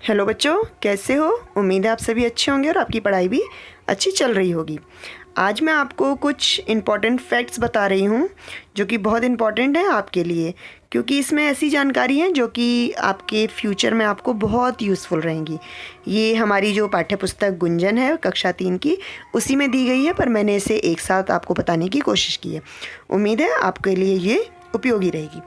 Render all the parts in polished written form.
Hello बच्चों, कैसे हो? उम्मीद है आप सभी अच्छे होंगे और आपकी पढ़ाई भी अच्छी चल रही होगी। आज मैं आपको कुछ इम्पॉर्टेंट फैक्ट्स बता रही हूँ जो कि बहुत इम्पॉर्टेंट है आपके लिए, क्योंकि इसमें ऐसी जानकारी है जो कि आपके फ्यूचर में आपको बहुत यूज़फुल रहेंगी। ये हमारी जो पाठ्य पुस्तक गुंजन है कक्षा 3 की, उसी में दी गई है, पर मैंने इसे एक साथ आपको बताने की कोशिश की है। उम्मीद है आपके लिए ये उपयोगी रहेगी।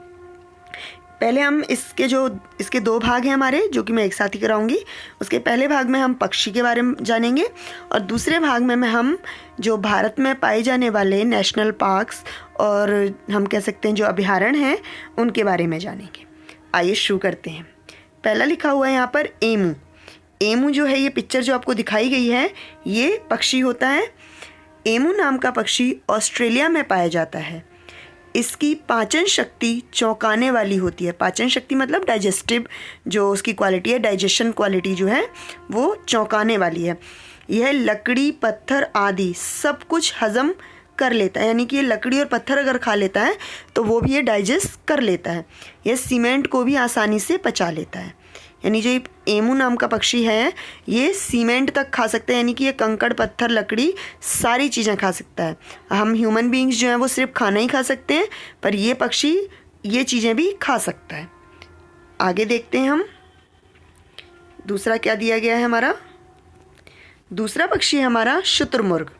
पहले हम इसके दो भाग हैं हमारे, जो कि मैं एक साथ ही कराऊंगी। उसके पहले भाग में हम पक्षी के बारे में जानेंगे और दूसरे भाग में हम जो भारत में पाए जाने वाले नेशनल पार्क्स और हम कह सकते हैं जो अभयारण्य हैं उनके बारे में जानेंगे। आइए शुरू करते हैं। पहला लिखा हुआ है यहाँ पर एमू। एमू जो है, ये पिक्चर जो आपको दिखाई गई है, ये पक्षी होता है। एमू नाम का पक्षी ऑस्ट्रेलिया में पाया जाता है। इसकी पाचन शक्ति चौंकाने वाली होती है। पाचन शक्ति मतलब डाइजेस्टिव जो उसकी क्वालिटी है, डाइजेशन क्वालिटी जो है वो चौंकाने वाली है। यह लकड़ी, पत्थर आदि सब कुछ हजम कर लेता है, यानी कि ये लकड़ी और पत्थर अगर खा लेता है तो वो भी ये डाइजेस्ट कर लेता है। यह सीमेंट को भी आसानी से पचा लेता है। यानी जो एमू नाम का पक्षी है ये सीमेंट तक खा सकता है, यानी कि ये कंकड़, पत्थर, लकड़ी सारी चीज़ें खा सकता है। हम ह्यूमन बीइंग्स जो हैं वो सिर्फ खाना ही खा सकते हैं, पर ये पक्षी ये चीज़ें भी खा सकता है। आगे देखते हैं हम दूसरा क्या दिया गया है। हमारा दूसरा पक्षी है हमारा शुतुरमुर्ग।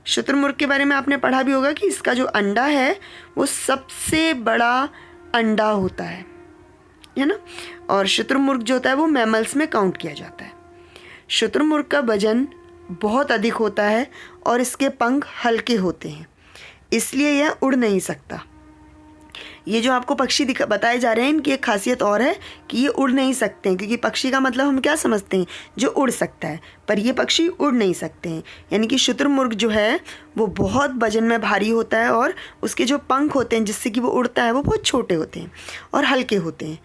शुतुरमुर्ग के बारे में आपने पढ़ा भी होगा कि इसका जो अंडा है वो सबसे बड़ा अंडा होता है ना। और शुतुरमुर्ग जो होता है वो मैमल्स में काउंट किया जाता है। शुतुरमुर्ग का वजन बहुत अधिक होता है और इसके पंख हल्के होते हैं, इसलिए यह उड़ नहीं सकता। ये जो आपको पक्षी बताए जा रहे हैं, इनकी एक खासियत और है कि ये उड़ नहीं सकते हैं, क्योंकि पक्षी का मतलब हम क्या समझते हैं, जो उड़ सकता है, पर ये पक्षी उड़ नहीं सकते हैं। यानी कि शुतुरमुर्ग जो है वो बहुत वजन में भारी होता है और उसके जो पंख होते हैं जिससे कि वो उड़ता है वो बहुत छोटे होते हैं और हल्के होते हैं।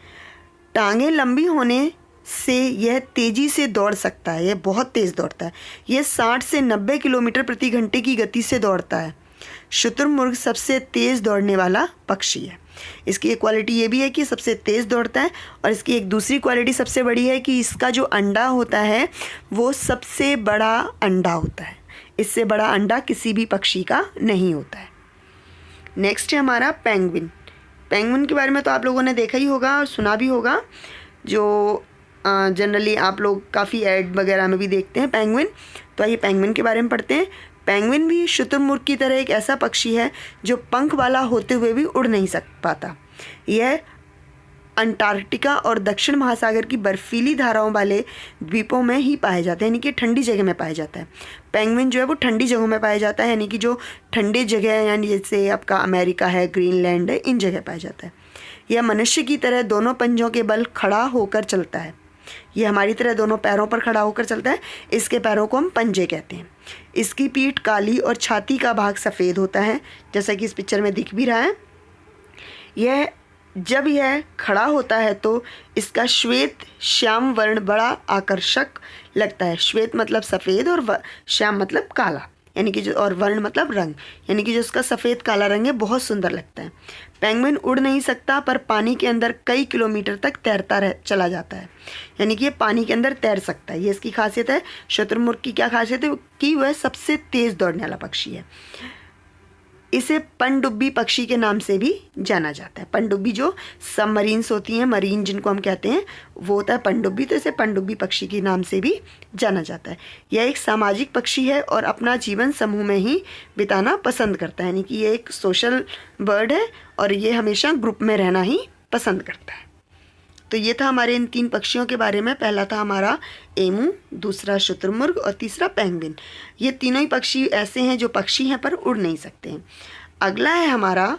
टांगें लंबी होने से यह तेज़ी से दौड़ सकता है। यह बहुत तेज़ दौड़ता है। यह 60 से 90 किलोमीटर प्रति घंटे की गति से दौड़ता है। शुतुरमुर्ग सबसे तेज़ दौड़ने वाला पक्षी है। इसकी एक क्वालिटी ये भी है कि सबसे तेज़ दौड़ता है, और इसकी एक दूसरी क्वालिटी सबसे बड़ी है कि इसका जो अंडा होता है वो सबसे बड़ा अंडा होता है। इससे बड़ा अंडा किसी भी पक्षी का नहीं होता है। नेक्स्ट है हमारा पेंगुइन। पेंगुइन के बारे में तो आप लोगों ने देखा ही होगा और सुना भी होगा, जो जनरली आप लोग काफ़ी ऐड वगैरह में भी देखते हैं पेंगुइन। तो आइए पेंगुइन के बारे में पढ़ते हैं। पेंगुइन भी शुतुरमुर्ग की तरह एक ऐसा पक्षी है जो पंख वाला होते हुए भी उड़ नहीं पाता। यह अंटार्कटिका और दक्षिण महासागर की बर्फीली धाराओं वाले द्वीपों में ही पाया जाता है, यानी कि ठंडी जगह में पाया जाता है। पेंगुइन जो है वो ठंडी जगहों में पाया जाता है, यानी कि जो ठंडी जगह है, यानी जैसे आपका अमेरिका है, ग्रीनलैंड है, इन जगह पाया जाता है। यह मनुष्य की तरह दोनों पंजों के बल खड़ा होकर चलता है। यह हमारी तरह दोनों पैरों पर खड़ा होकर चलता है। इसके पैरों को हम पंजे कहते हैं। इसकी पीठ काली और छाती का भाग सफ़ेद होता है, जैसा कि इस पिक्चर में दिख भी रहा है। जब यह खड़ा होता है तो इसका श्वेत श्याम वर्ण बड़ा आकर्षक लगता है। श्वेत मतलब सफ़ेद और श्याम मतलब काला, यानी कि और वर्ण मतलब रंग, यानी कि जो इसका सफ़ेद काला रंग है बहुत सुंदर लगता है। पेंगुइन उड़ नहीं सकता, पर पानी के अंदर कई किलोमीटर तक तैरता चला जाता है, यानी कि ये पानी के अंदर तैर सकता है। ये इसकी खासियत है। शुतुरमुर्ग की क्या खासियत है कि वह सबसे तेज़ दौड़ने वाला पक्षी है। इसे पनडुब्बी पक्षी के नाम से भी जाना जाता है। पनडुब्बी जो सबमरीन्स होती हैं, मरीन जिनको हम कहते हैं, वो होता है पनडुब्बी, तो इसे पनडुब्बी पक्षी के नाम से भी जाना जाता है। यह एक सामाजिक पक्षी है और अपना जीवन समूह में ही बिताना पसंद करता है, यानी कि ये एक सोशल बर्ड है और ये हमेशा ग्रुप में रहना ही पसंद करता है। तो ये था हमारे इन 3 पक्षियों के बारे में। पहला था हमारा एमू, दूसरा शुतुरमुर्ग और तीसरा पेंगुइन। ये तीनों ही पक्षी ऐसे हैं जो पक्षी हैं पर उड़ नहीं सकते हैं। अगला है हमारा,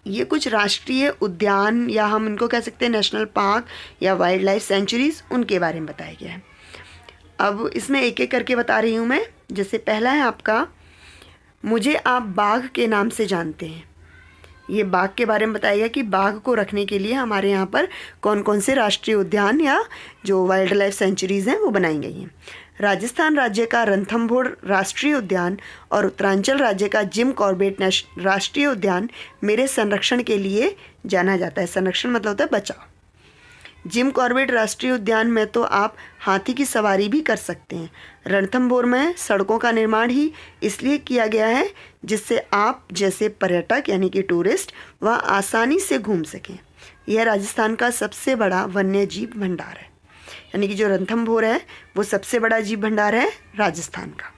ये कुछ राष्ट्रीय उद्यान या हम इनको कह सकते हैं नेशनल पार्क या वाइल्ड लाइफ सेंचुरीज, उनके बारे में बताया गया है। अब इसमें एक एक करके बता रही हूँ मैं। जैसे पहला है आपका, मुझे आप बाघ के नाम से जानते हैं। ये बाघ के बारे में बताया कि बाघ को रखने के लिए हमारे यहाँ पर कौन कौन से राष्ट्रीय उद्यान या जो वाइल्ड लाइफ सेंचुरीज़ हैं वो बनाई गई हैं। राजस्थान राज्य का रणथंभौर राष्ट्रीय उद्यान और उत्तरांचल राज्य का जिम कॉर्बेट राष्ट्रीय उद्यान मेरे संरक्षण के लिए जाना जाता है। संरक्षण मतलब होता है बचाव। जिम कॉर्बेट राष्ट्रीय उद्यान में तो आप हाथी की सवारी भी कर सकते हैं। रणथंभौर में सड़कों का निर्माण ही इसलिए किया गया है जिससे आप जैसे पर्यटक यानी कि टूरिस्ट वह आसानी से घूम सकें। यह राजस्थान का सबसे बड़ा वन्य जीव भंडार है, यानी कि जो रणथंभौर है वो सबसे बड़ा जीव भंडार है राजस्थान का।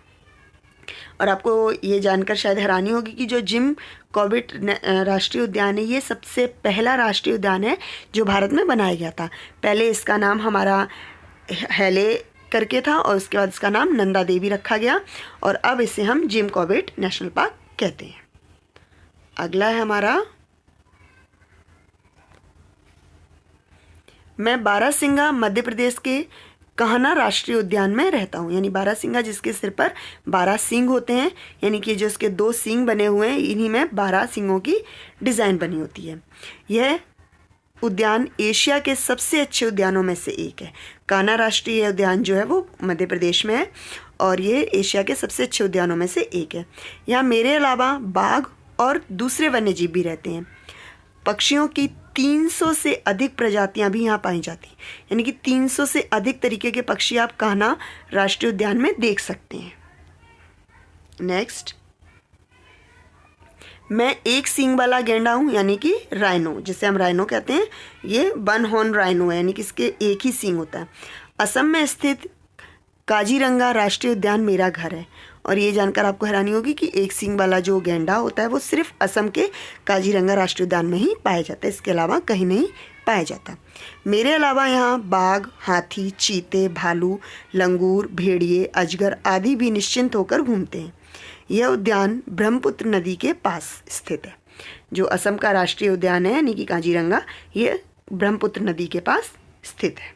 और आपको ये जानकर शायद हैरानी होगी कि जो जिम कॉर्बेट राष्ट्रीय उद्यान है ये सबसे पहला राष्ट्रीय उद्यान है जो भारत में बनाया गया था। पहले इसका नाम हमारा हैले करके था और उसके बाद इसका नाम नंदा देवी रखा गया और अब इसे हम जिम कॉर्बेट नेशनल पार्क कहते हैं। अगला है हमारा, मैं बारासिंगा मध्य प्रदेश के कान्हा राष्ट्रीय उद्यान में रहता हूँ। यानी बारासिंगा जिसके सिर पर 12 सींग होते हैं, यानी कि जो इसके 2 सींग बने हुए हैं इन्हीं में 12 सींगों की डिज़ाइन बनी होती है। यह उद्यान एशिया के सबसे अच्छे उद्यानों में से एक है। कान्हा राष्ट्रीय उद्यान जो है वो मध्य प्रदेश में है और ये एशिया के सबसे अच्छे उद्यानों में से एक है। यहाँ मेरे अलावा बाघ और दूसरे वन्य जीव भी रहते हैं। पक्षियों की 300 से अधिक प्रजातियां भी यहाँ पाई जाती हैं, यानी कि 300 से अधिक तरीके के पक्षी आप कान्हा राष्ट्रीय उद्यान में देख सकते हैं। नेक्स्ट, मैं एक सींग वाला गैंडा हूँ, यानी कि राइनो, जिसे हम राइनो कहते हैं। ये वन हॉर्न राइनो है, यानी कि इसके एक ही सींग होता है। असम में स्थित काजीरंगा राष्ट्रीय उद्यान मेरा घर है। और ये जानकर आपको हैरानी होगी कि एक सींग वाला जो गैंडा होता है वो सिर्फ असम के काजीरंगा राष्ट्रीय उद्यान में ही पाया जाता है, इसके अलावा कहीं नहीं पाया जाता। मेरे अलावा यहाँ बाघ, हाथी, चीते, भालू, लंगूर, भेड़िए, अजगर आदि भी निश्चिंत होकर घूमते हैं। यह उद्यान ब्रह्मपुत्र नदी के पास स्थित है। जो असम का राष्ट्रीय उद्यान है यानी कि काजीरंगा, ये ब्रह्मपुत्र नदी के पास स्थित है।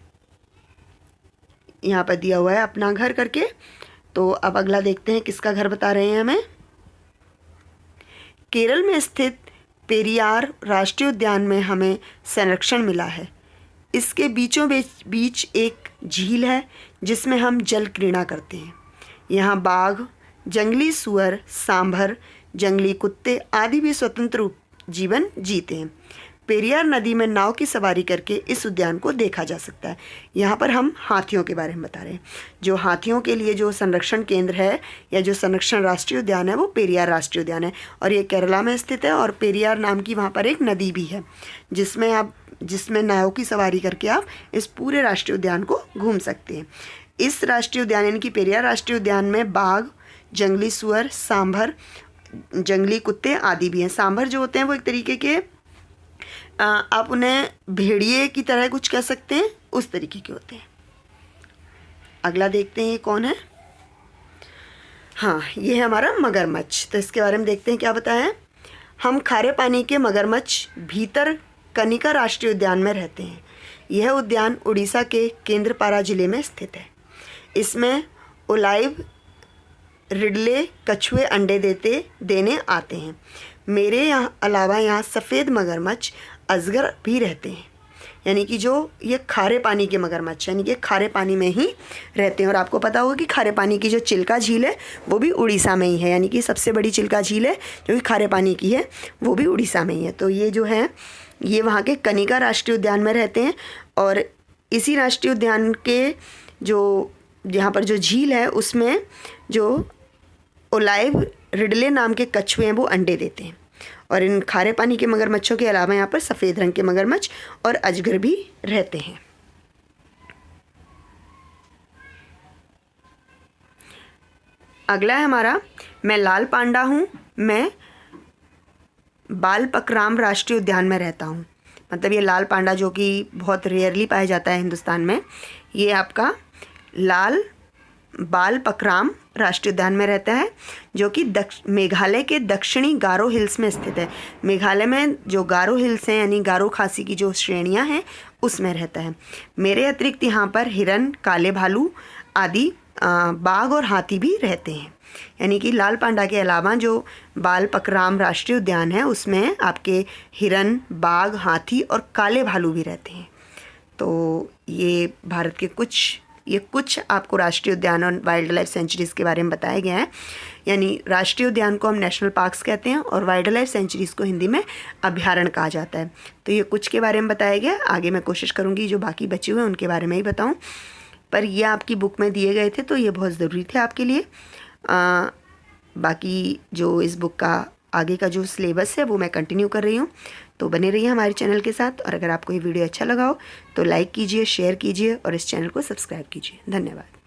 यहाँ पर दिया हुआ है अपना घर करके। तो अब अगला देखते हैं किसका घर बता रहे हैं हमें। केरल में स्थित पेरियार राष्ट्रीय उद्यान में हमें संरक्षण मिला है। इसके बीचों बीच एक झील है जिसमें हम जल क्रीड़ा करते हैं। यहाँ बाघ, जंगली सुअर, सांभर, जंगली कुत्ते आदि भी स्वतंत्र रूप जीवन जीते हैं। पेरियार नदी में नाव की सवारी करके इस उद्यान को देखा जा सकता है। यहाँ पर हम हाथियों के बारे में बता रहे हैं। जो हाथियों के लिए जो संरक्षण केंद्र है या जो संरक्षण राष्ट्रीय उद्यान है वो पेरियार राष्ट्रीय उद्यान है और ये केरला में स्थित है। और पेरियार नाम की वहाँ पर एक नदी भी है जिसमें नाव की सवारी करके आप इस पूरे राष्ट्रीय उद्यान को घूम सकते हैं। इस राष्ट्रीय उद्यान यानी कि पेरियार राष्ट्रीय उद्यान में बाघ, जंगली सुअर, सांभर, जंगली कुत्ते आदि भी हैं। सांभर जो होते हैं वो एक तरीके के आप उन्हें भेड़िए की तरह कुछ कह सकते हैं, उस तरीके के होते हैं। अगला देखते हैं ये कौन है। हाँ, ये है हमारा मगरमच्छ। तो इसके बारे में देखते हैं क्या बताया है। हम खारे पानी के मगरमच्छ भीतर कनिका राष्ट्रीय उद्यान में रहते हैं। यह उद्यान उड़ीसा के केंद्रपारा जिले में स्थित है। इसमें ओलाइव रिडले कछुए अंडे देने आते हैं। मेरे अलावा यहाँ सफ़ेद मगरमच्छ अजगर भी रहते हैं, यानी कि जो ये खारे पानी के मगरमच्छ यानी कि खारे पानी में ही रहते हैं। और आपको पता होगा कि खारे पानी की जो चिल्का झील है वो भी उड़ीसा में ही है, यानी कि सबसे बड़ी चिल्का झील है जो कि खारे पानी की है वो भी उड़ीसा में ही है। तो ये जो है ये वहाँ के कनिका राष्ट्रीय उद्यान में रहते हैं। और इसी राष्ट्रीय उद्यान के जो यहाँ पर जो झील है उसमें जो ओलाइव रिडले नाम के कछुए हैं वो अंडे देते हैं। और इन खारे पानी के मगरमच्छों के अलावा यहाँ पर सफ़ेद रंग के मगरमच्छ और अजगर भी रहते हैं। अगला है हमारा, मैं लाल पांडा हूँ। मैं बालपक्राम राष्ट्रीय उद्यान में रहता हूँ। मतलब ये लाल पांडा जो कि बहुत रेयरली पाया जाता है हिंदुस्तान में, ये आपका लाल बालपक्राम राष्ट्रीय उद्यान में रहता है जो कि मेघालय के दक्षिणी गारो हिल्स में स्थित है। मेघालय में जो गारो हिल्स हैं यानी गारो खासी की जो श्रेणियां हैं उसमें रहता है। मेरे अतिरिक्त यहाँ पर हिरन, काले भालू आदि बाघ और हाथी भी रहते हैं। यानी कि लाल पांडा के अलावा जो बालपक्राम राष्ट्रीय उद्यान है उसमें आपके हिरन, बाघ, हाथी और काले भालू भी रहते हैं। तो ये भारत के कुछ ये कुछ आपको राष्ट्रीय उद्यान और वाइल्ड लाइफ सेंचुरीज़ के बारे में बताया गया है। यानी राष्ट्रीय उद्यान को हम नेशनल पार्क्स कहते हैं और वाइल्ड लाइफ सेंचुरीज़ को हिंदी में अभयारण्य कहा जाता है। तो ये कुछ के बारे में बताया गया। आगे मैं कोशिश करूँगी जो बाकी बचे हुए हैं उनके बारे में ही बताऊँ, पर ये आपकी बुक में दिए गए थे तो ये बहुत ज़रूरी थे आपके लिए। बाकी जो इस बुक का आगे का जो सिलेबस है वो मैं कंटिन्यू कर रही हूँ, तो बने रहिए हमारे चैनल के साथ। और अगर आपको ये वीडियो अच्छा लगा हो तो लाइक कीजिए, शेयर कीजिए और इस चैनल को सब्सक्राइब कीजिए। धन्यवाद।